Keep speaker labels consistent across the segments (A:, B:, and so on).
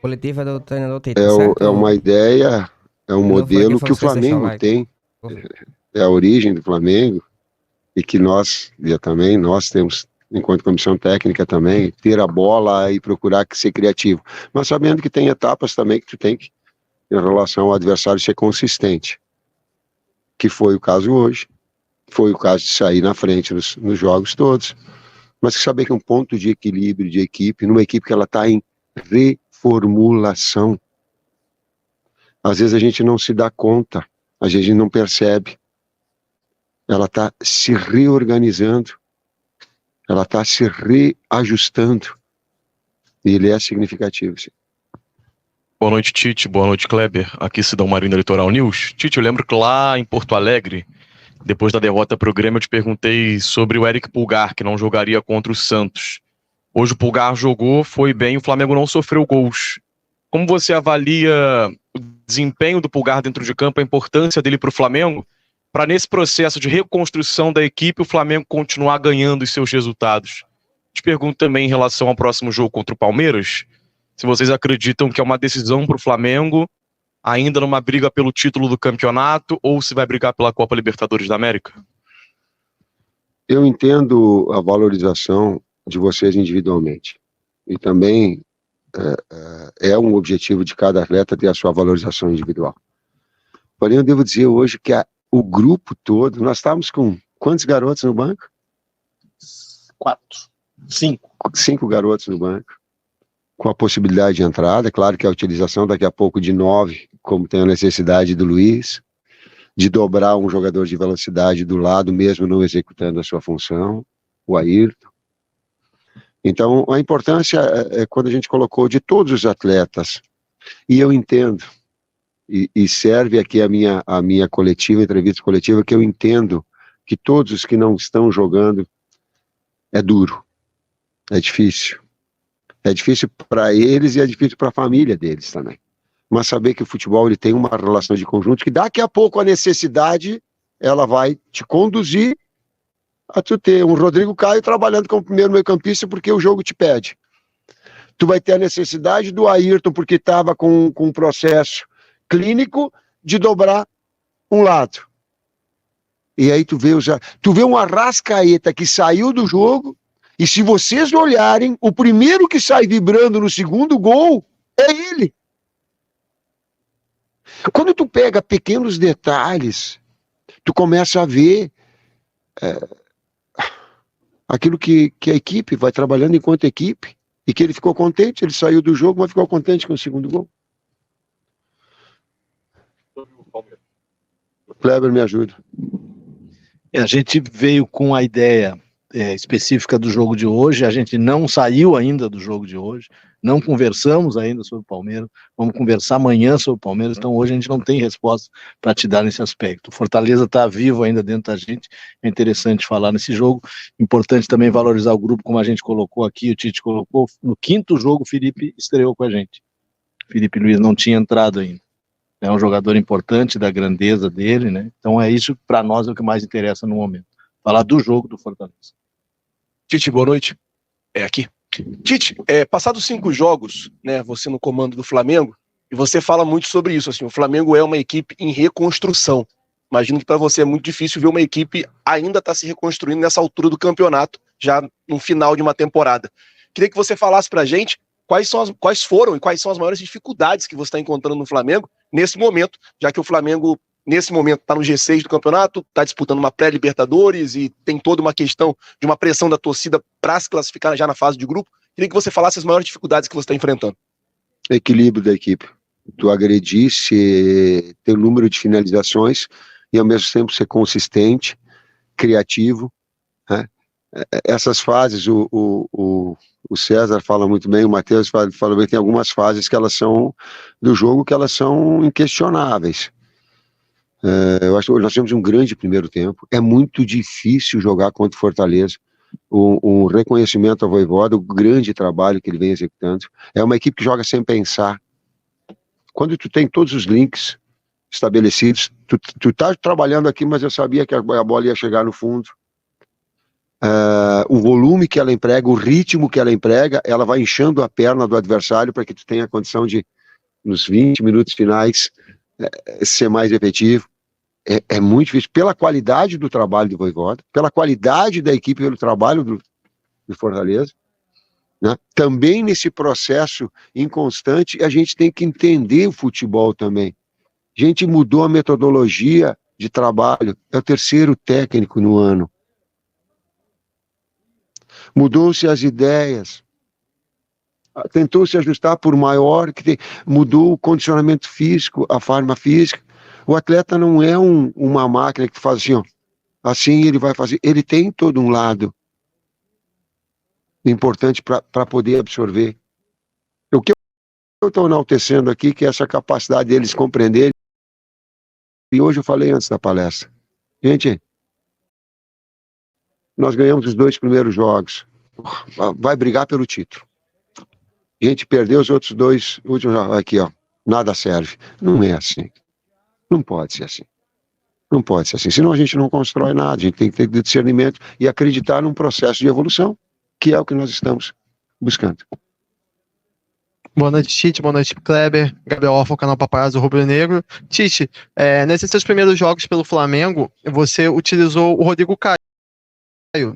A: Coletiva do treinador Tite, certo?
B: É uma ideia, é um modelo que o Flamengo tem, é a origem do Flamengo, e que nós temos, enquanto comissão técnica também, ter a bola e procurar ser criativo. Mas sabendo que tem etapas também que tu tem que, em relação ao adversário, ser consistente. Que foi o caso hoje, foi o caso de sair na frente nos jogos todos, mas que saber que é um ponto de equilíbrio de equipe, numa equipe que ela está em reformulação. Às vezes a gente não se dá conta, a gente não percebe. Ela está se reorganizando, ela está se reajustando, e ele é significativo, sim.
C: Boa noite, Tite. Boa noite, Kleber. Aqui Sidão Marino, Litoral News. Tite, eu lembro que lá em Porto Alegre, depois da derrota para o Grêmio, eu te perguntei sobre o Eric Pulgar, que não jogaria contra o Santos. Hoje o Pulgar jogou, foi bem, o Flamengo não sofreu gols. Como você avalia o desempenho do Pulgar dentro de campo, a importância dele para o Flamengo, para nesse processo de reconstrução da equipe, o Flamengo continuar ganhando os seus resultados? Te pergunto também em relação ao próximo jogo contra o Palmeiras, se vocês acreditam que é uma decisão para o Flamengo, ainda numa briga pelo título do campeonato, ou se vai brigar pela Copa Libertadores da América?
B: Eu entendo a valorização de vocês individualmente. E também é um objetivo de cada atleta ter a sua valorização individual. Porém, eu devo dizer hoje que o grupo todo, nós estávamos com quantos garotos no banco? 5 garotos no banco, com a possibilidade de entrada. É claro que a utilização daqui a pouco de 9, como tem a necessidade do Luiz, de dobrar um jogador de velocidade do lado, mesmo não executando a sua função, o Ayrton. Então, a importância é quando a gente colocou de todos os atletas, e eu entendo, e serve aqui a minha coletiva, entrevista coletiva, que eu entendo que todos os que não estão jogando é duro, é difícil para eles e é difícil para a família deles também. Mas saber que o futebol ele tem uma relação de conjunto, que daqui a pouco a necessidade ela vai te conduzir a tu ter um Rodrigo Caio trabalhando como primeiro meio-campista porque o jogo te pede. Tu vai ter a necessidade do Ayrton porque estava com um processo clínico de dobrar um lado. E aí tu vê um Arrascaeta que saiu do jogo, e se vocês olharem, o primeiro que sai vibrando no segundo gol é ele. Quando tu pega pequenos detalhes, tu começa a ver aquilo que a equipe vai trabalhando enquanto equipe, e que ele ficou contente, ele saiu do jogo, mas ficou contente com o segundo gol. O Kleber me ajuda.
D: A gente veio com a ideia específica do jogo de hoje, a gente não saiu ainda do jogo de hoje, não conversamos ainda sobre o Palmeiras, vamos conversar amanhã sobre o Palmeiras, então hoje a gente não tem resposta para te dar nesse aspecto. O Fortaleza está vivo ainda dentro da gente, é interessante falar nesse jogo, importante também valorizar o grupo, como a gente colocou aqui, o Tite colocou, no 5º jogo o Felipe estreou com a gente, Felipe Luiz não tinha entrado ainda, é um jogador importante da grandeza dele, né? Então é isso, para nós, é o que mais interessa no momento, falar do jogo do Fortaleza.
E: Tite, boa noite. Aqui. Tite, passados 5 jogos, né, você no comando do Flamengo, e você fala muito sobre isso, assim, o Flamengo é uma equipe em reconstrução. Imagino que para você é muito difícil ver uma equipe ainda estar se reconstruindo nessa altura do campeonato, já no final de uma temporada. Queria que você falasse pra gente quais foram e quais são as maiores dificuldades que você está encontrando no Flamengo nesse momento, já que o Flamengo nesse momento está no G6 do campeonato, está disputando uma pré-Libertadores e tem toda uma questão de uma pressão da torcida para se classificar já na fase de grupo. Queria que você falasse as maiores dificuldades que você está enfrentando.
B: Equilíbrio da equipe. Tu agredir, ter o número de finalizações e ao mesmo tempo ser consistente, criativo, né? Essas fases, o César fala muito bem, o Matheus fala bem, tem algumas fases que elas são do jogo que elas são inquestionáveis. Eu acho que nós temos um grande primeiro tempo, é muito difícil jogar contra o Fortaleza, um reconhecimento ao Vojvoda, o grande trabalho que ele vem executando, é uma equipe que joga sem pensar, quando tu tem todos os links estabelecidos, tu tá trabalhando aqui, mas eu sabia que a bola ia chegar no fundo, o volume que ela emprega, o ritmo que ela emprega, ela vai inchando a perna do adversário para que tu tenha a condição de, nos 20 minutos finais, ser mais efetivo. É muito difícil, pela qualidade do trabalho do Vojvoda, pela qualidade da equipe, pelo trabalho do Fortaleza, né? Também nesse processo inconstante, a gente tem que entender o futebol também. A gente mudou a metodologia de trabalho, é o terceiro técnico no ano. Mudou-se as ideias, tentou se ajustar por maior, mudou o condicionamento físico, a forma física. O atleta não é uma máquina que faz assim, ó, assim ele vai fazer, ele tem todo um lado importante para poder absorver. O que eu estou enaltecendo aqui, que é essa capacidade deles compreenderem, e hoje eu falei antes da palestra, gente, nós ganhamos os 2 primeiros jogos, vai brigar pelo título. A gente perdeu os outros 2 últimos jogos, aqui ó, nada serve. Não é assim. Não pode ser assim. Não pode ser assim. Senão a gente não constrói nada. A gente tem que ter discernimento e acreditar num processo de evolução, que é o que nós estamos buscando.
F: Boa noite, Tite. Boa noite, Kleber. Gabriel Orfa, canal Paparazzo Rubro Negro. Tite, nesses seus primeiros jogos pelo Flamengo, você utilizou o Rodrigo Caio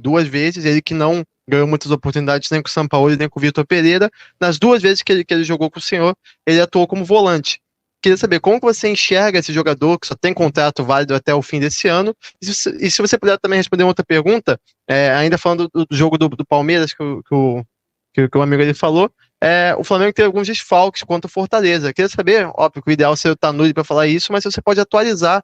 F: 2 vezes, ele que não ganhou muitas oportunidades nem com o Sampaoli, nem com o Vitor Pereira. Nas 2 vezes que ele jogou com o senhor, ele atuou como volante. Queria saber como você enxerga esse jogador que só tem contrato válido até o fim desse ano, e se você puder também responder uma outra pergunta, ainda falando do jogo do Palmeiras que o amigo ele falou, o Flamengo tem alguns desfalques contra o Fortaleza. Queria saber, óbvio que o ideal seria o Tanuri para falar isso, mas se você pode atualizar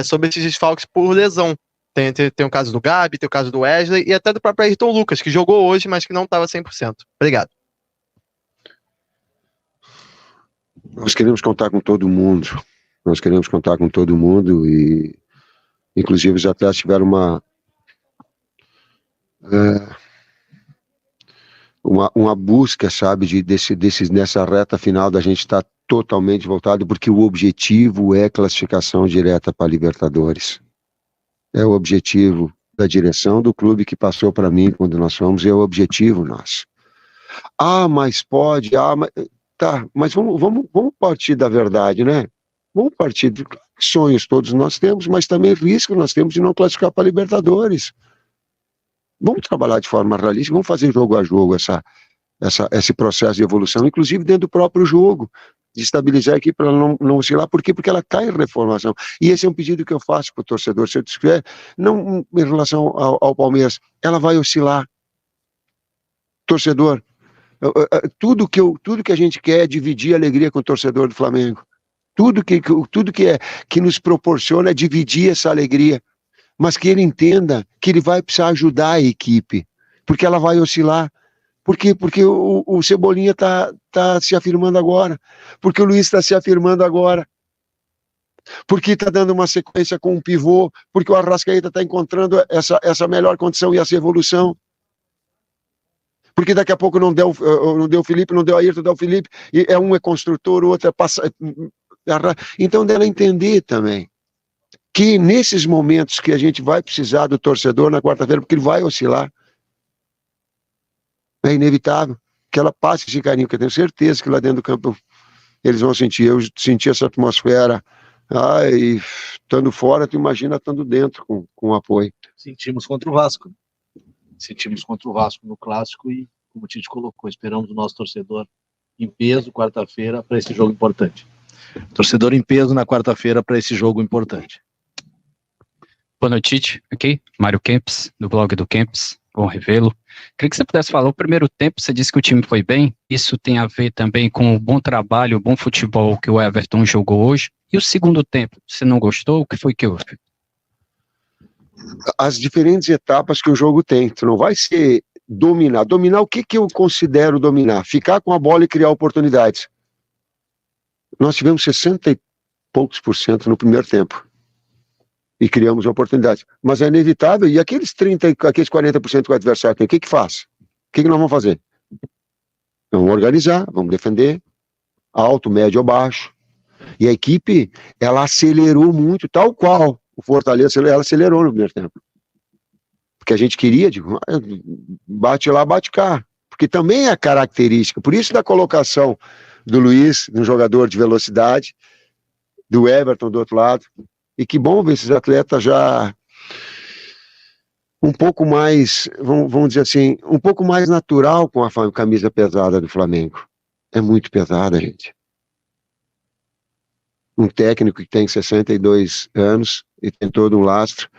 F: sobre esses desfalques por lesão. Tem o caso do Gabi, tem o caso do Wesley e até do próprio Ayrton Lucas, que jogou hoje, mas que não estava 100%. Obrigado.
B: Nós queremos contar com todo mundo. Nós queremos contar com todo mundo e, inclusive, os atletas tiveram uma busca, sabe, nessa reta final da gente estar totalmente voltado, porque o objetivo é classificação direta para a Libertadores. É o objetivo da direção do clube que passou para mim quando nós fomos, é o objetivo nosso. Mas pode, mas... Tá, mas vamos partir da verdade, né? Vamos partir de sonhos todos nós temos, mas também risco nós temos de não classificar para a Libertadores. Vamos trabalhar de forma realista, vamos fazer jogo a jogo esse processo de evolução, inclusive dentro do próprio jogo, de estabilizar a equipe para ela não oscilar. Por quê? Porque ela está em reformação. E esse é um pedido que eu faço para o torcedor, se eu tiver, não em relação ao Palmeiras, ela vai oscilar. Torcedor, tudo que a gente quer é dividir a alegria com o torcedor do Flamengo. Tudo que nos proporciona é dividir essa alegria, mas que ele entenda que ele vai precisar ajudar a equipe, porque ela vai oscilar. Por quê? Porque o Cebolinha tá se afirmando agora, porque o Luiz está se afirmando agora, porque está dando uma sequência com um pivô, porque o Arrascaeta está encontrando essa melhor condição e essa evolução. Porque daqui a pouco não deu o Felipe, não deu a Ayrton, deu o Felipe, e um é construtor, o outro é então dela entender também que nesses momentos que a gente vai precisar do torcedor na quarta-feira, porque ele vai oscilar, é inevitável que ela passe esse carinho, que eu tenho certeza que lá dentro do campo eles vão sentir. Eu senti essa atmosfera, e estando fora, tu imagina estando dentro com apoio.
D: Sentimos contra o Vasco. Sentimos contra o Vasco no Clássico e, como o Tite colocou, esperamos o nosso torcedor em peso quarta-feira para esse jogo importante. Torcedor em peso na quarta-feira para esse jogo importante.
G: Boa noite, Tite. Aqui, Mário Kempis, do blog do Kempis, bom revê-lo. Queria que você pudesse falar, o primeiro tempo você disse que o time foi bem, isso tem a ver também com o bom trabalho, o bom futebol que o Everton jogou hoje, e o segundo tempo, você não gostou? O que foi que houve?
B: As diferentes etapas que o jogo tem, tu não vai ser dominar. Dominar, o que eu considero dominar? Ficar com a bola e criar oportunidades. Nós tivemos 60 e poucos % no primeiro tempo e criamos oportunidades, mas é inevitável. E aqueles 40% que o adversário tem, o que faz? O que nós vamos fazer? Vamos organizar, vamos defender alto, médio ou baixo. E a equipe, ela acelerou muito, tal qual o Fortaleza, ela acelerou no primeiro tempo. porque a gente queria, digo, bate lá, bate cá, porque também é característica, por isso da colocação do Luiz, um jogador de velocidade, do Everton do outro lado, e que bom ver esses atletas já um pouco mais, vamos dizer assim, um pouco mais natural com a camisa pesada do Flamengo. É muito pesada, gente. Um técnico que tem 62 anos e tem todo um lastro,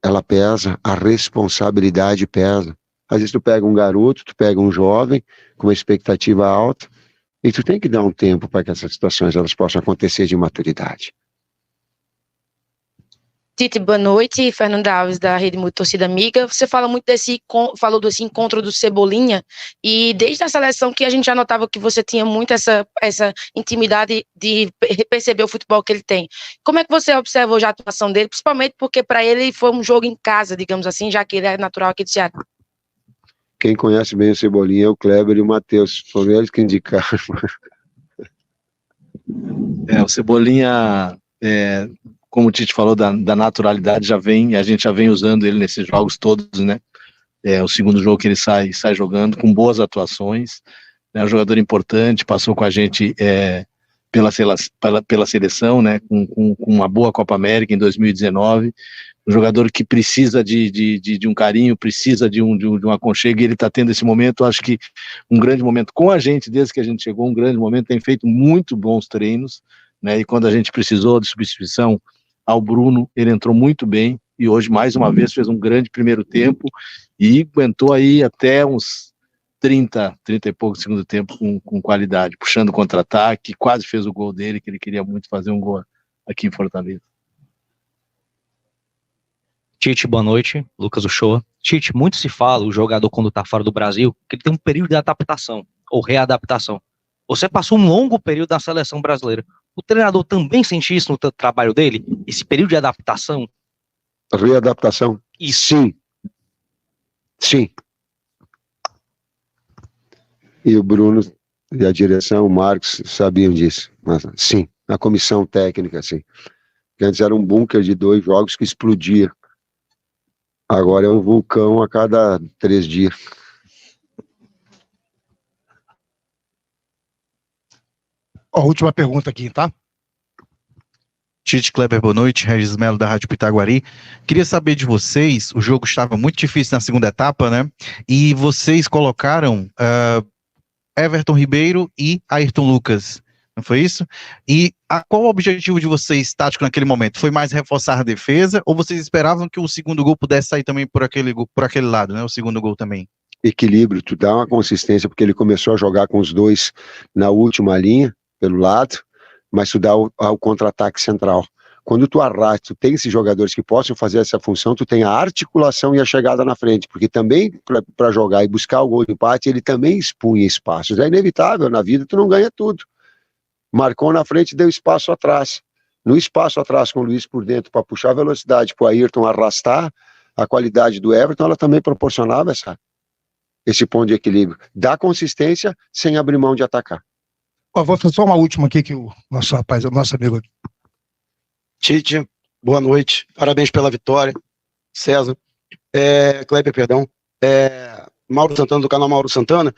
B: ela pesa, a responsabilidade pesa. Às vezes tu pega um garoto, tu pega um jovem com uma expectativa alta e tu tem que dar um tempo para que essas situações elas possam acontecer de maturidade.
H: Tite, boa noite. Fernanda Alves, da Rede Muito Torcida Amiga. Você falou desse encontro do Cebolinha, e desde a seleção que a gente já notava que você tinha muito essa intimidade de perceber o futebol que ele tem. Como é que você observou já a atuação dele, principalmente porque para ele foi um jogo em casa, digamos assim, já que ele é natural aqui do Ceará?
B: Quem conhece bem o Cebolinha é o Kleber e o Matheus, foram eles que indicaram.
D: O Cebolinha, como o Tite falou, da naturalidade, a gente já vem usando ele nesses jogos todos, né? O segundo jogo que ele sai jogando, com boas atuações, né? Um jogador importante, passou com a gente pela seleção, né? Com uma boa Copa América em 2019, um jogador que precisa de um carinho, precisa de um aconchego, e ele está tendo esse momento, acho que um grande momento com a gente, desde que a gente chegou, um grande momento, tem feito muito bons treinos, né? E quando a gente precisou de substituição ao Bruno, ele entrou muito bem, e hoje, mais uma vez, fez um grande primeiro tempo, e aguentou aí até uns 30 e pouco de segundo tempo com qualidade, puxando contra-ataque, quase fez o gol dele, que ele queria muito fazer um gol aqui em Fortaleza.
I: Tite, boa noite, Lucas Uchoa. Tite, muito se fala, o jogador quando está fora do Brasil, que ele tem um período de adaptação, ou readaptação. Você passou um longo período na seleção brasileira. O treinador também sente isso no trabalho dele? Esse período de adaptação?
B: Readaptação?
I: Isso.
B: Sim. E o Bruno e a direção, o Marcos, sabiam disso. Mas, sim, a comissão técnica, sim. Porque antes era um bunker de 2 jogos que explodia. Agora é um vulcão a cada 3 dias.
J: Última pergunta aqui, tá?
K: Tite, Kleber, boa noite, Regis Melo da Rádio Pitaguari. Queria saber de vocês, o jogo estava muito difícil na segunda etapa, né? E vocês colocaram Everton Ribeiro e Ayrton Lucas, não foi isso? E qual o objetivo de vocês, tático, naquele momento? Foi mais reforçar a defesa, ou vocês esperavam que o segundo gol pudesse sair também por aquele lado, né? O segundo gol também.
B: Equilíbrio, tu dá uma consistência, porque ele começou a jogar com os 2 na última linha, pelo lado, mas tu dá o contra-ataque central. Quando tu arrasta, tu tem esses jogadores que possam fazer essa função, tu tem a articulação e a chegada na frente, porque também para jogar e buscar o gol de empate, ele também expunha espaços. É inevitável, na vida tu não ganha tudo. Marcou na frente, deu espaço atrás. No espaço atrás com o Luiz por dentro, para puxar a velocidade, para o Ayrton arrastar, a qualidade do Everton, ela também proporcionava esse ponto de equilíbrio. Dá consistência sem abrir mão de atacar.
J: Vou fazer só uma última aqui, que o nosso rapaz, o nosso amigo aqui.
L: Tite, boa noite, parabéns pela vitória, César, Kleber, perdão, Mauro Santana, do canal Mauro Santana,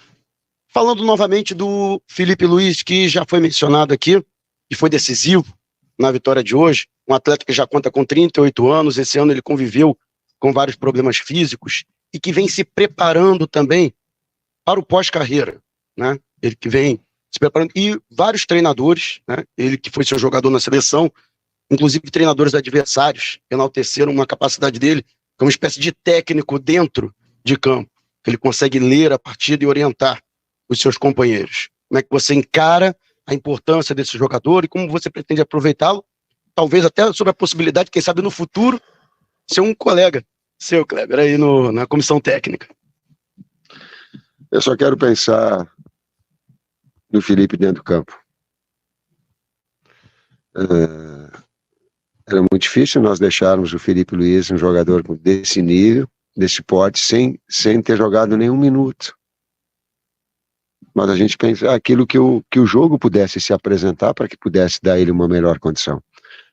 L: falando novamente do Felipe Luiz, que já foi mencionado aqui, e foi decisivo na vitória de hoje, um atleta que já conta com 38 anos, esse ano ele conviveu com vários problemas físicos, e que vem se preparando também para o pós-carreira, né? Ele que vem se preparando, e vários treinadores, né? Ele que foi seu jogador na seleção, inclusive treinadores adversários, enalteceram uma capacidade dele, que é uma espécie de técnico dentro de campo, que ele consegue ler a partida e orientar os seus companheiros. Como é que você encara a importância desse jogador e como você pretende aproveitá-lo, talvez até sobre a possibilidade, quem sabe no futuro, ser um colega seu, Kleber, aí na comissão técnica.
B: Eu só quero pensar no Felipe dentro do campo. Era muito difícil nós deixarmos o Felipe Luiz, um jogador desse nível, desse porte, sem ter jogado nenhum minuto. Mas a gente pensa aquilo que o jogo pudesse se apresentar para que pudesse dar ele uma melhor condição.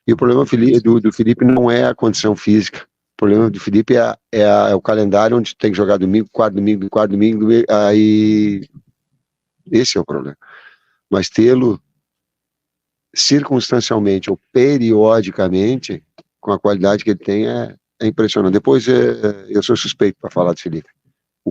B: E o problema do Felipe não é a condição física, problema do Felipe é o calendário onde tem que jogar domingo, quarto domingo, aí esse é o problema. Mas tê-lo circunstancialmente ou periodicamente, com a qualidade que ele tem, é impressionante. Depois eu sou suspeito para falar do Felipe.